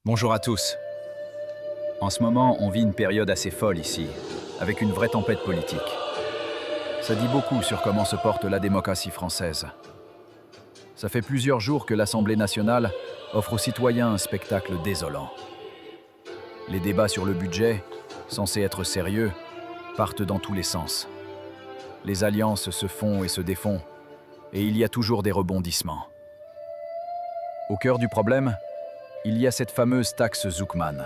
Bonjour à tous. En ce moment, on vit une période assez folle ici, avec une vraie tempête politique. Ça dit beaucoup sur comment se porte la démocratie française. Ça fait plusieurs jours que l'Assemblée nationale offre aux citoyens un spectacle désolant. Les débats sur le budget, censés être sérieux, partent dans tous les sens. Les alliances se font et se défont, et il y a toujours des rebondissements. Au cœur du problème, il y a cette fameuse taxe Zuckman.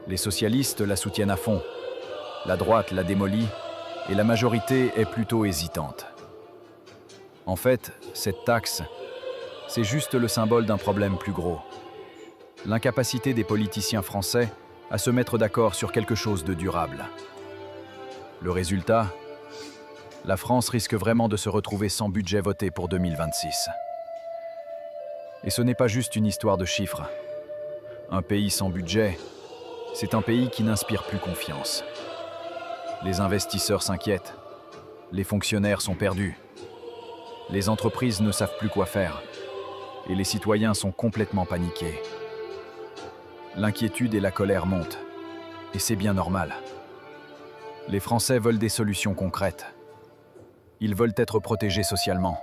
Les socialistes la soutiennent à fond, la droite la démolit et la majorité est plutôt hésitante. En fait, cette taxe, c'est juste le symbole d'un problème plus gros. L'incapacité des politiciens français à se mettre d'accord sur quelque chose de durable. Le résultat, la France risque vraiment de se retrouver sans budget voté pour 2026. Et ce n'est pas juste une histoire de chiffres. Un pays sans budget, c'est un pays qui n'inspire plus confiance. Les investisseurs s'inquiètent, les fonctionnaires sont perdus, les entreprises ne savent plus quoi faire, et les citoyens sont complètement paniqués. L'inquiétude et la colère montent, et c'est bien normal. Les Français veulent des solutions concrètes. Ils veulent être protégés socialement.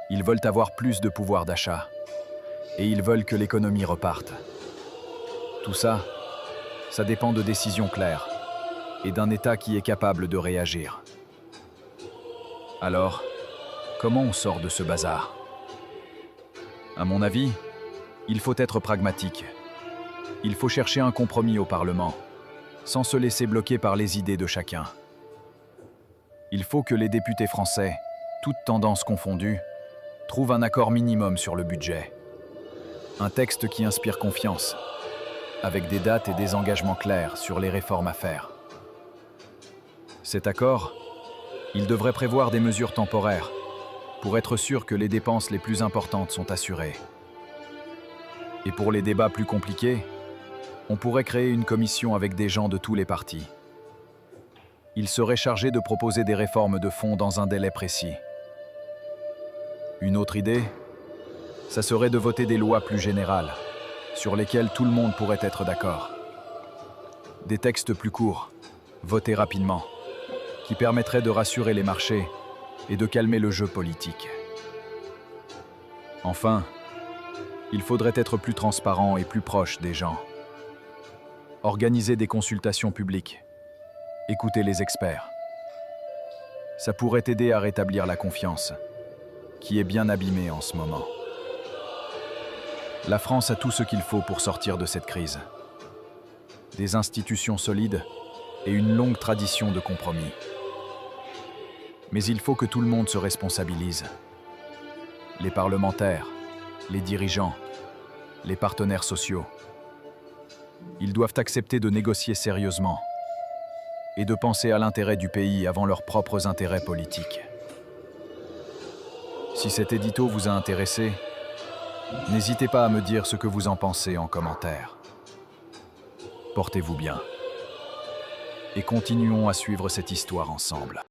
Ils veulent avoir plus de pouvoir d'achat. Et ils veulent que l'économie reparte. Tout ça, ça dépend de décisions claires et d'un État qui est capable de réagir. Alors, comment on sort de ce bazar? À mon avis, il faut être pragmatique. Il faut chercher un compromis au Parlement, sans se laisser bloquer par les idées de chacun. Il faut que les députés français, toutes tendances confondues, trouvent un accord minimum sur le budget. Un texte qui inspire confiance, avec des dates et des engagements clairs sur les réformes à faire. Cet accord, il devrait prévoir des mesures temporaires pour être sûr que les dépenses les plus importantes sont assurées. Et pour les débats plus compliqués, on pourrait créer une commission avec des gens de tous les partis. Ils seraient chargés de proposer des réformes de fond dans un délai précis. Une autre idée, ça serait de voter des lois plus générales, sur lesquelles tout le monde pourrait être d'accord. Des textes plus courts, votés rapidement, qui permettraient de rassurer les marchés et de calmer le jeu politique. Enfin, il faudrait être plus transparent et plus proche des gens. Organiser des consultations publiques, écouter les experts. Ça pourrait aider à rétablir la confiance, qui est bien abîmée en ce moment. La France a tout ce qu'il faut pour sortir de cette crise. Des institutions solides et une longue tradition de compromis. Mais il faut que tout le monde se responsabilise. Les parlementaires, les dirigeants, les partenaires sociaux. Ils doivent accepter de négocier sérieusement et de penser à l'intérêt du pays avant leurs propres intérêts politiques. Si cet édito vous a intéressé, n'hésitez pas à me dire ce que vous en pensez en commentaire. Portez-vous bien et continuons à suivre cette histoire ensemble.